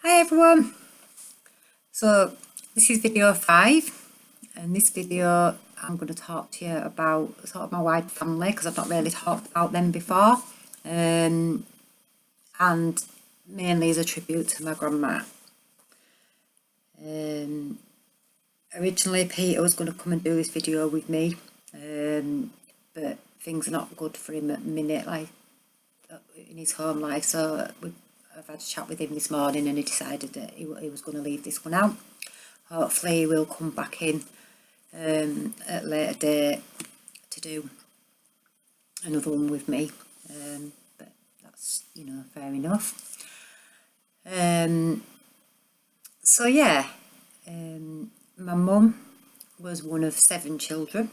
Hi everyone, so this is video 5, and this video I'm going to talk to you about sort of my wide family because I've not really talked about them before, and mainly as a tribute to my grandma. Originally Peter was going to come and do this video with me, but things are not good for him at the minute, like in his home life, so I've had a chat with him this morning and he decided that he was going to leave this one out. Hopefully he will come back in at a later date to do another one with me, but that's, fair enough. So yeah, my mum was one of 7 children.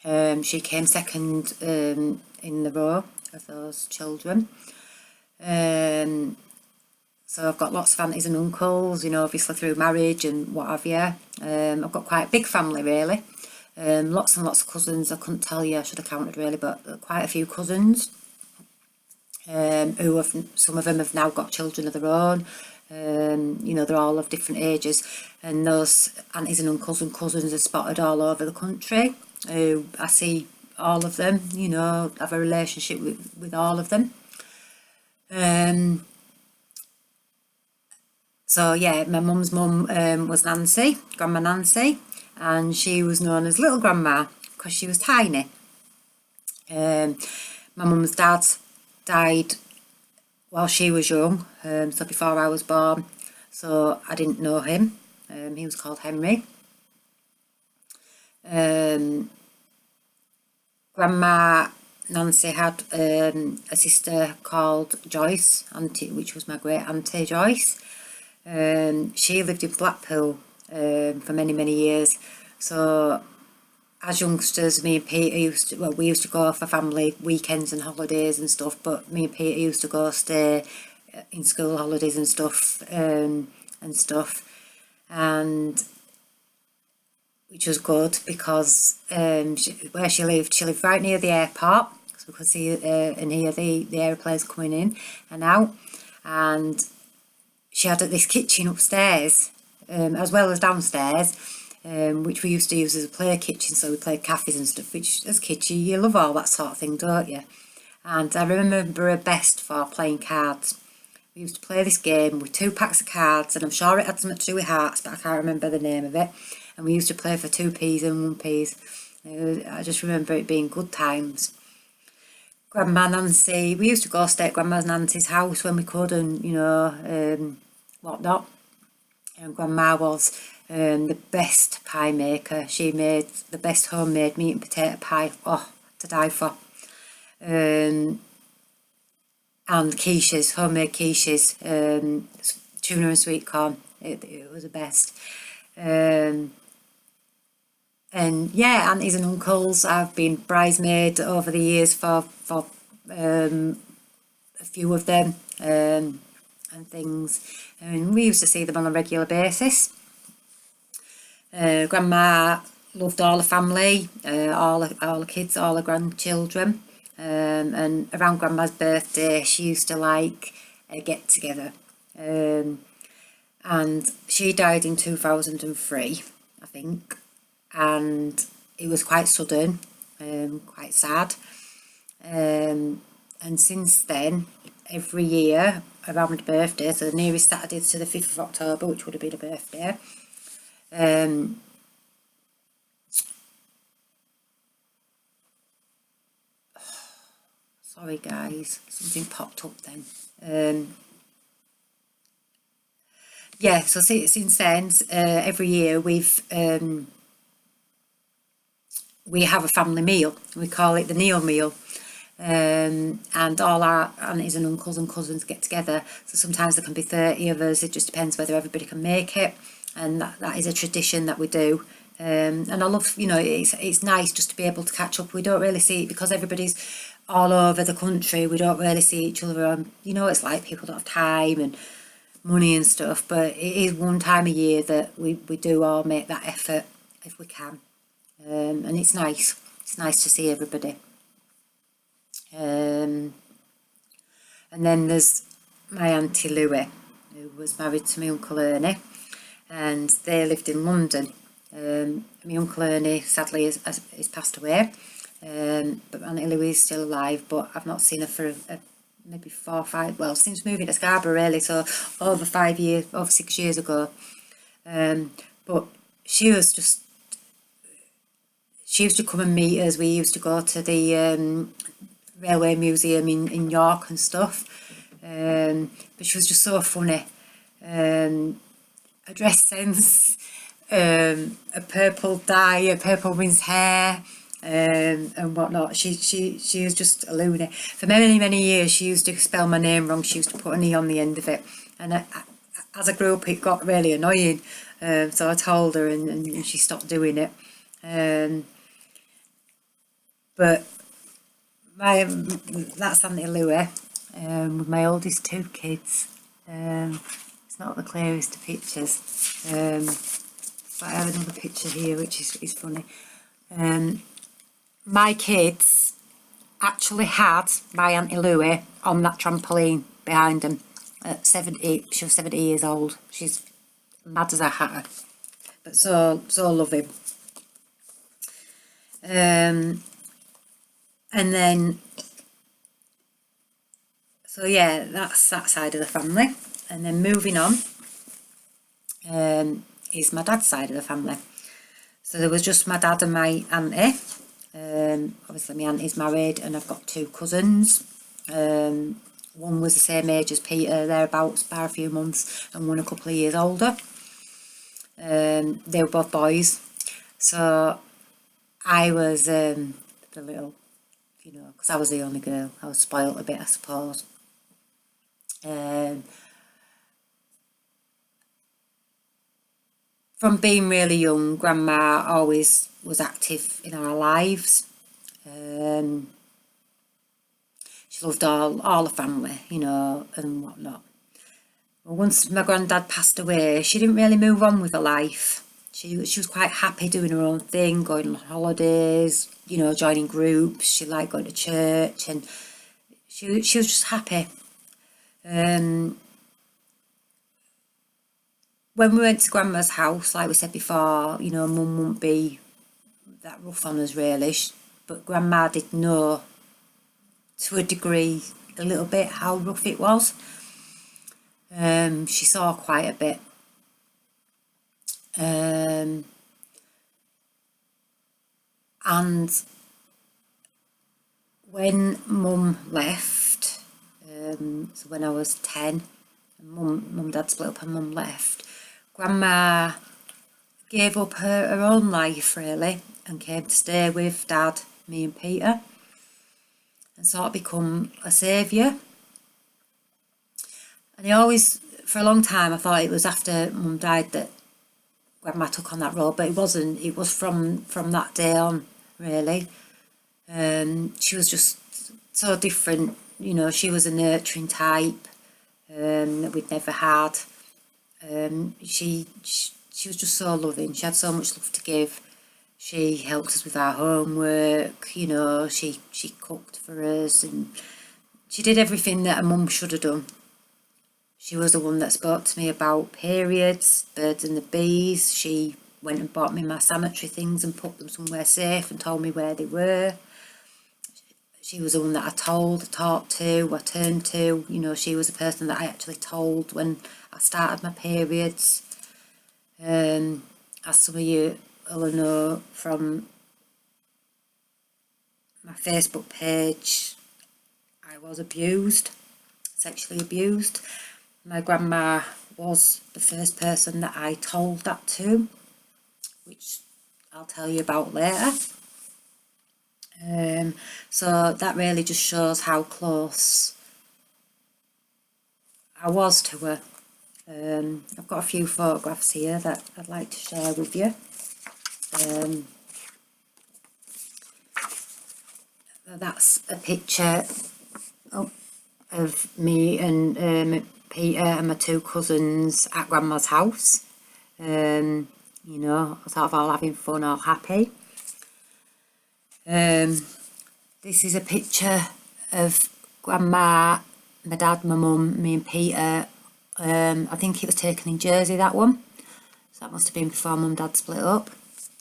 She came second in the row of those children. So I've got lots of aunties and uncles, obviously through marriage and what have you. I've got quite a big family really. Lots and lots of cousins. I couldn't tell you, I should have counted really, but quite a few cousins. Some of them have now got children of their own. They're all of different ages, and those aunties and uncles and cousins are spotted all over the country. I see all of them, have a relationship with all of them. So yeah, my mum's mum was Nancy, Grandma Nancy, and she was known as Little Grandma because she was tiny. My mum's dad died while she was young, so before I was born, so I didn't know him. He was called Henry. Grandma Nancy had a sister called Joyce, which was my great auntie Joyce. She lived in Blackpool for many years. So as youngsters, me and Peter we used to go for family weekends and holidays and stuff, but me and Peter used to go stay in school holidays and stuff, and which was good because where she lived right near the airport, so we could see and hear the aeroplanes coming in and out. And she had this kitchen upstairs, as well as downstairs, which we used to use as a play kitchen, so we played cafes and stuff, which as kids you love all that sort of thing, don't you? And I remember her best for playing cards. We used to play this game with 2 packs of cards, and I'm sure it had something to do with hearts, but I can't remember the name of it. And we used to play for 2p's and 1p's. I just remember it being good times. Grandma Nancy, we used to go stay at Grandma Nancy's house when we could, and whatnot. And Grandma was the best pie maker. She made the best homemade meat and potato pie, to die for. And quiches, homemade quiches, tuna and sweet corn. It was the best. And yeah, aunties and uncles, I've been bridesmaid over the years for a few of them, and things, and we used to see them on a regular basis. Grandma loved all the family, all the kids, all the grandchildren, and around Grandma's birthday she used to like a get together, and she died in 2003, I think, and it was quite sudden, quite sad, and since then every year around my birthday, so the nearest Saturday to the 5th of October, which would have been a birthday, sorry guys, something popped up then. Yeah, so since then, every year we have a family meal. We call it the Neil meal, and all our aunties and uncles and cousins get together. So sometimes there can be 30 of us. It just depends whether everybody can make it, and that is a tradition that we do. And I love, it's nice just to be able to catch up. We don't really see it because everybody's all over the country. We don't really see each other. It's like people don't have time and money and stuff, but it is one time a year that we do all make that effort if we can, and it's nice to see everybody. And then there's my Auntie Louie, who who was married to my Uncle Ernie, and they lived in London. My Uncle Ernie sadly has passed away, but Auntie Louise is still alive, but I've not seen her for maybe 4 or 5, well, since moving to Scarborough really, so over 6 years ago. But she used to come and meet us. We used to go to the Railway Museum in York and stuff. But she was just so funny. Her dress sense, a purple dye, a purple rinse hair, and whatnot. She was just a loony. For many years, she used to spell my name wrong. She used to put an E on the end of it, and as I grew up, it got really annoying. So I told her, and she stopped doing it. But that's Auntie Louie, with my oldest 2 kids. It's not the clearest of pictures, but I have another picture here which is funny. My kids actually had my Auntie Louie on that trampoline behind them at 70. She was 70 years old. She's mad as a hatter, but so loving. And then, so yeah, that's that side of the family. And then moving on is my dad's side of the family. So there was just my dad and my auntie. Obviously my auntie's married, and I've got 2 cousins. One was the same age as Peter, thereabouts, by a few months, and one a couple of years older. They were both boys. So I was the little, because I was the only girl, I was spoilt a bit, I suppose. From being really young, Grandma always was active in our lives. She loved all the family, and whatnot. Well, once my granddad passed away, she didn't really move on with her life. She was quite happy doing her own thing, going on holidays, joining groups. She liked going to church, and she was just happy. When we went to Grandma's house, like we said before, Mum wouldn't be that rough on us really, but Grandma did know to a degree, a little bit, how rough it was. She saw quite a bit. And when Mum left, so when I was 10, Mum Dad split up and Mum left, Grandma gave up her own life really, and came to stay with Dad, me and Peter, and sort of become a saviour. And for a long time, I thought it was after Mum died that Grandma took on that role, but it wasn't. It was from that day on, really. She was just so different. She was a nurturing type that we'd never had. She was just so loving. She had so much love to give. She helped us with our homework. She cooked for us, and she did everything that a mum should have done. She was the one that spoke to me about periods, birds and the bees. She went and bought me my sanitary things and put them somewhere safe and told me where they were. She was the one that I talked to, I turned to. She was the person that I actually told when I started my periods. As some of you will know from my Facebook page, I was abused, sexually abused. My grandma was the first person that I told that to, which I'll tell you about later. So that really just shows how close I was to her. I've got a few photographs here that I'd like to share with you. That's a picture of me and Peter and my 2 cousins at Grandma's house. Sort of all having fun, all happy. This is a picture of Grandma, my dad, my mum, me and Peter I think it was taken in Jersey, that one. So that must have been before Mum and Dad split up.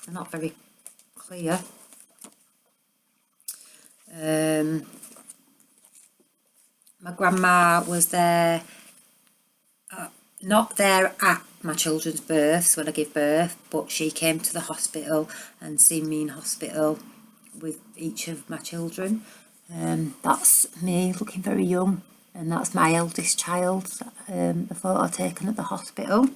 They're not very clear. My grandma was there, not there at my children's births when I gave birth, but she came to the hospital and seen me in hospital with each of my children. That's me looking very young, and that's my eldest child, the photo taken at the hospital.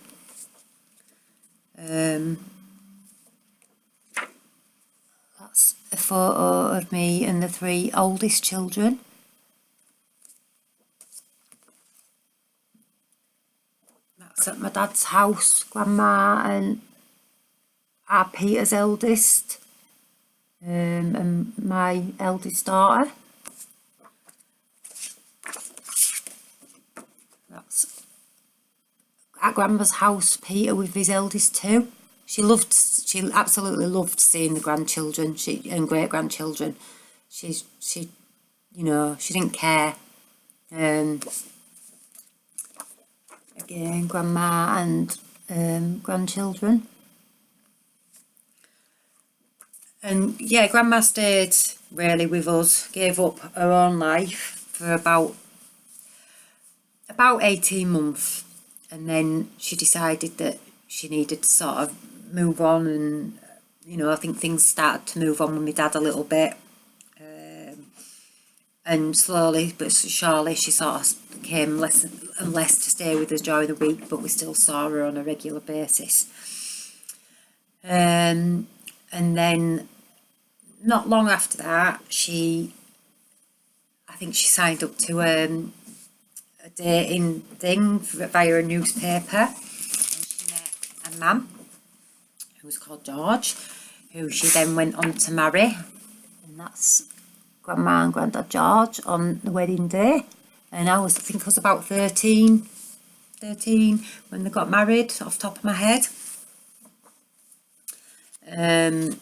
That's a photo of me and the 3 oldest children. That's at my dad's house, Grandma and our Peter's eldest, and my eldest daughter. That's at Grandma's house, Peter with his eldest 2. She absolutely loved seeing the grandchildren and great grandchildren. She didn't care. Again, Grandma and grandchildren. And yeah, Grandma stayed really with us, gave up her own life for about 18 months, and then she decided that she needed to sort of move on, and I think things started to move on with my dad a little bit, and slowly but surely she sort of became less and less to stay with us during the week, but we still saw her on a regular basis. And then not long after that, I think she signed up to a dating thing via a newspaper, and she met a man who was called George, who she then went on to marry, and that's Grandma and Grandad George on the wedding day. And I think I was about 13 when they got married, off the top of my head. And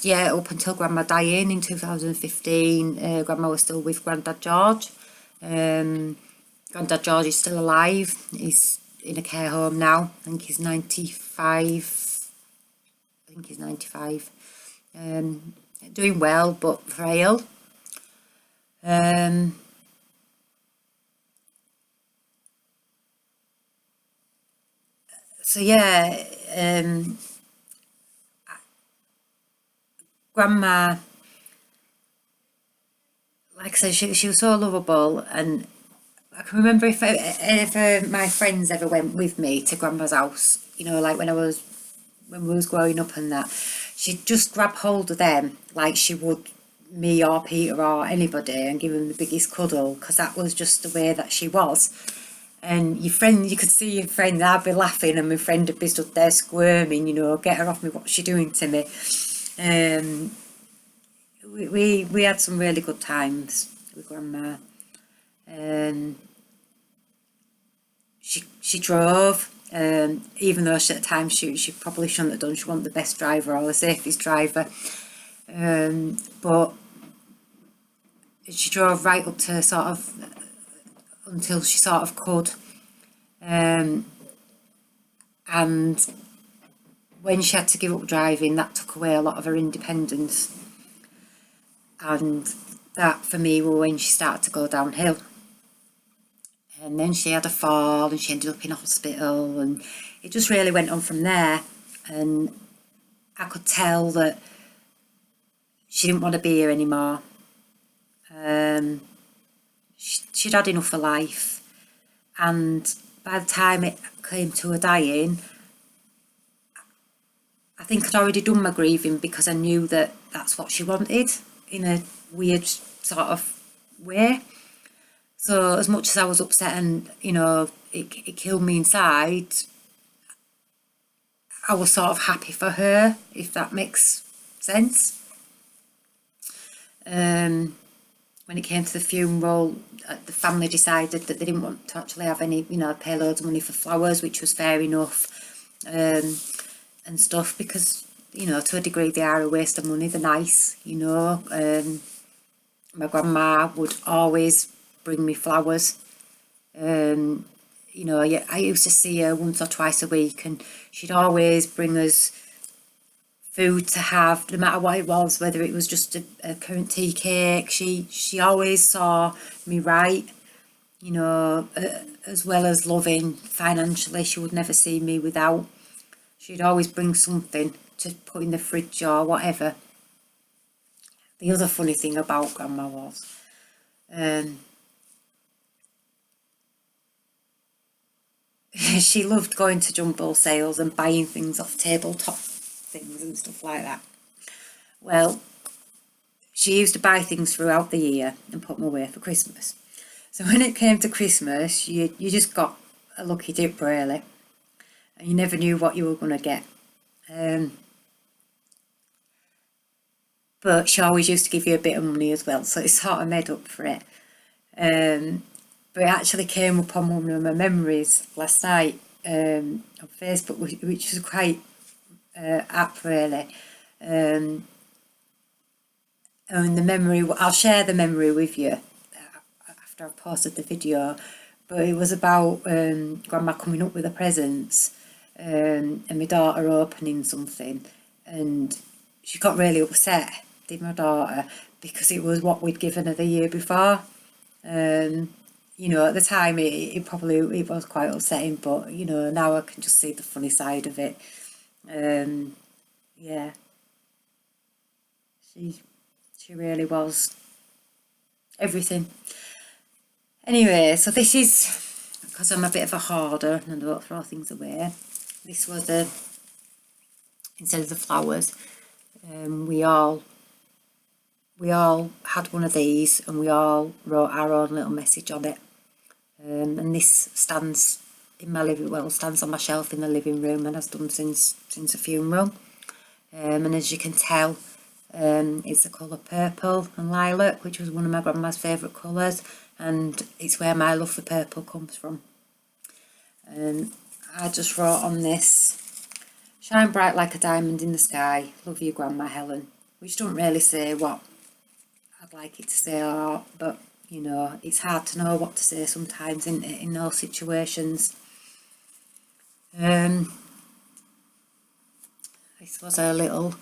yeah, up until Grandma dying in 2015, Grandma was still with Grandad George. Grandad George is still alive. He's in a care home now. I think he's 95. Doing well, but frail. So yeah, Grandma, like I said, she was so lovable, and I can remember if my friends ever went with me to Grandma's house, like when we was growing up and that, she'd just grab hold of them like she would me or Peter or anybody and give them the biggest cuddle, because that was just the way that she was. And you could see your friend, I'd be laughing and my friend would be stood there squirming, get her off me, what's she doing to me? We had some really good times with Grandma. She drove, even though at the time she probably shouldn't have done. She wasn't the best driver or the safest driver, but she drove right up to sort of until she sort of could, and when she had to give up driving, that took away a lot of her independence, and that for me was when she started to go downhill. And then she had a fall and she ended up in hospital, and it just really went on from there. And I could tell that she didn't want to be here anymore. She'd had enough of life, and by the time it came to her dying, I think I'd already done my grieving, because I knew that that's what she wanted, in a weird sort of way. So as much as I was upset and, it killed me inside, I was sort of happy for her, if that makes sense. When it came to the funeral, the family decided that they didn't want to actually have any, pay loads of money for flowers, which was fair enough, and stuff, because, to a degree they are a waste of money. They're nice, My grandma would always bring me flowers. You know, I used to see her once or twice a week, and she'd always bring us food to have, no matter what it was, whether it was just a currant tea cake. She always saw me right, you know, as well as loving financially. She would never see me without. She'd always bring something to put in the fridge or whatever. The other funny thing about Grandma was, she loved going to jumble sales and buying things off tabletop things and stuff like that. Well, she used to buy things throughout the year and put them away for Christmas. So when it came to Christmas, you just got a lucky dip, really, and you never knew what you were going to get. But she always used to give you a bit of money as well, so it sort of made up for it. But it actually came up on one of my memories last night on Facebook, which was quite apt, really. And the memory, I'll share the memory with you after I've posted the video. But it was about Grandma coming up with the presents and my daughter opening something, and she got really upset, did my daughter, because it was what we'd given her the year before. You know, at the time it was quite upsetting, but you know, now I can just see the funny side of it. Yeah, she really was everything. Anyway, so this is, because I'm a bit of a hoarder and I don't throw things away, this was instead of the flowers, we all had one of these, and we all wrote our own little message on it. And this stands in my stands on my shelf in the living room, and has done since the funeral. And as you can tell, it's the colour purple and lilac, which was one of my grandma's favourite colours, and it's where my love for purple comes from. I just wrote on this, "Shine bright like a diamond in the sky, love you Grandma Helen," which don't really say what I'd like it to say, but you know, it's hard to know what to say sometimes in those situations. This was a little,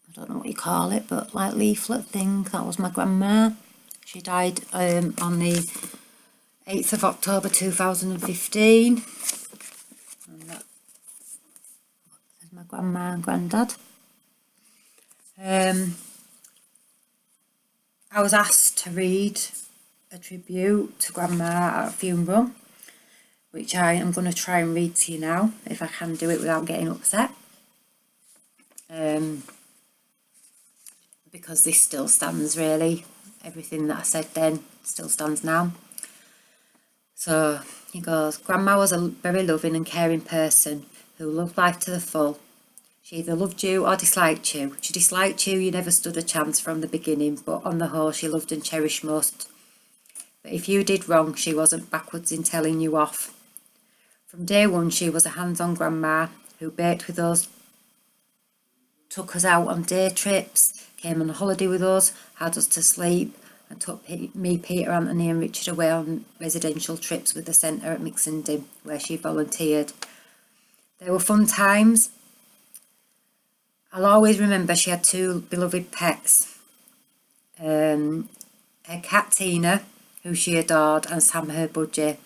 I don't know what you call it, but like leaflet thing. That was my grandma. She died on the 8th of October 2015. And that is my grandma and granddad. I was asked to read a tribute to Grandma at a funeral, which I am going to try and read to you now, if I can do it without getting upset. Because this still stands, really. Everything that I said then still stands now. So he goes, "Grandma was a very loving and caring person who loved life to the full. She either loved you or disliked you. She disliked you, you never stood a chance from the beginning, but on the whole she loved and cherished most. But if you did wrong, she wasn't backwards in telling you off. From day one, she was a hands-on grandma who baked with us, took us out on day trips, came on a holiday with us, had us to sleep, and took me, Peter, Anthony and Richard away on residential trips with the centre at Mixenden, where she volunteered. They were fun times. I'll always remember she had two beloved pets, her cat Tina, who she adored, and Sam, her budgie,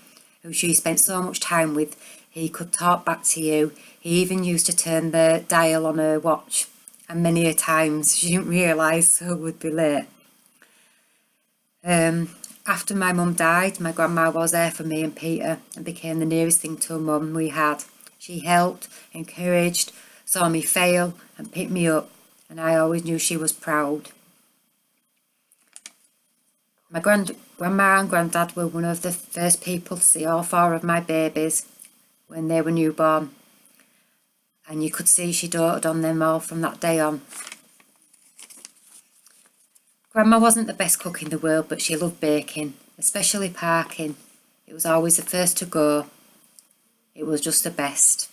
who she spent so much time with. He could talk back to you. He even used to turn the dial on her watch, and many a times she didn't realise so would be late. After my mum died, my grandma was there for me and Peter and became the nearest thing to a mum we had. She helped, encouraged, saw me fail and picked me up, and I always knew she was proud. My grandma and granddad were one of the first people to see all four of my babies when they were newborn, and you could see she doted on them all from that day on. Grandma wasn't the best cook in the world, but she loved baking, especially parking. It was always the first to go. It was just the best.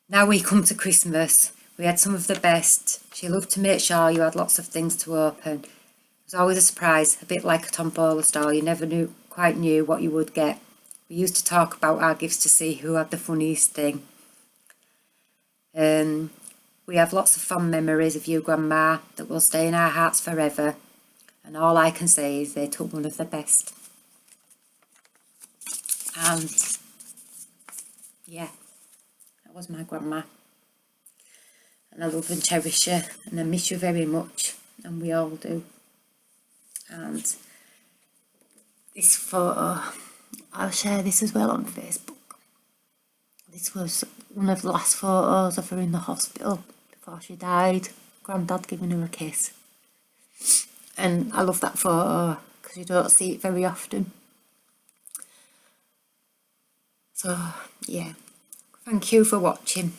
Now we come to Christmas, We had some of the best. She loved to make sure you had lots of things to open. It was always a surprise, a bit like a tombola store. You never quite knew what you would get. We used to talk about our gifts to see who had the funniest thing. We have lots of fond memories of you, Grandma, that will stay in our hearts forever. And all I can say is they took one of the best. And yeah, that was my grandma. And I love and cherish her, and I miss you very much, and we all do. And this photo, I'll share this as well on Facebook. This was one of the last photos of her in the hospital before she died. Grandad giving her a kiss. And I love that photo because you don't see it very often. So, yeah. Thank you for watching.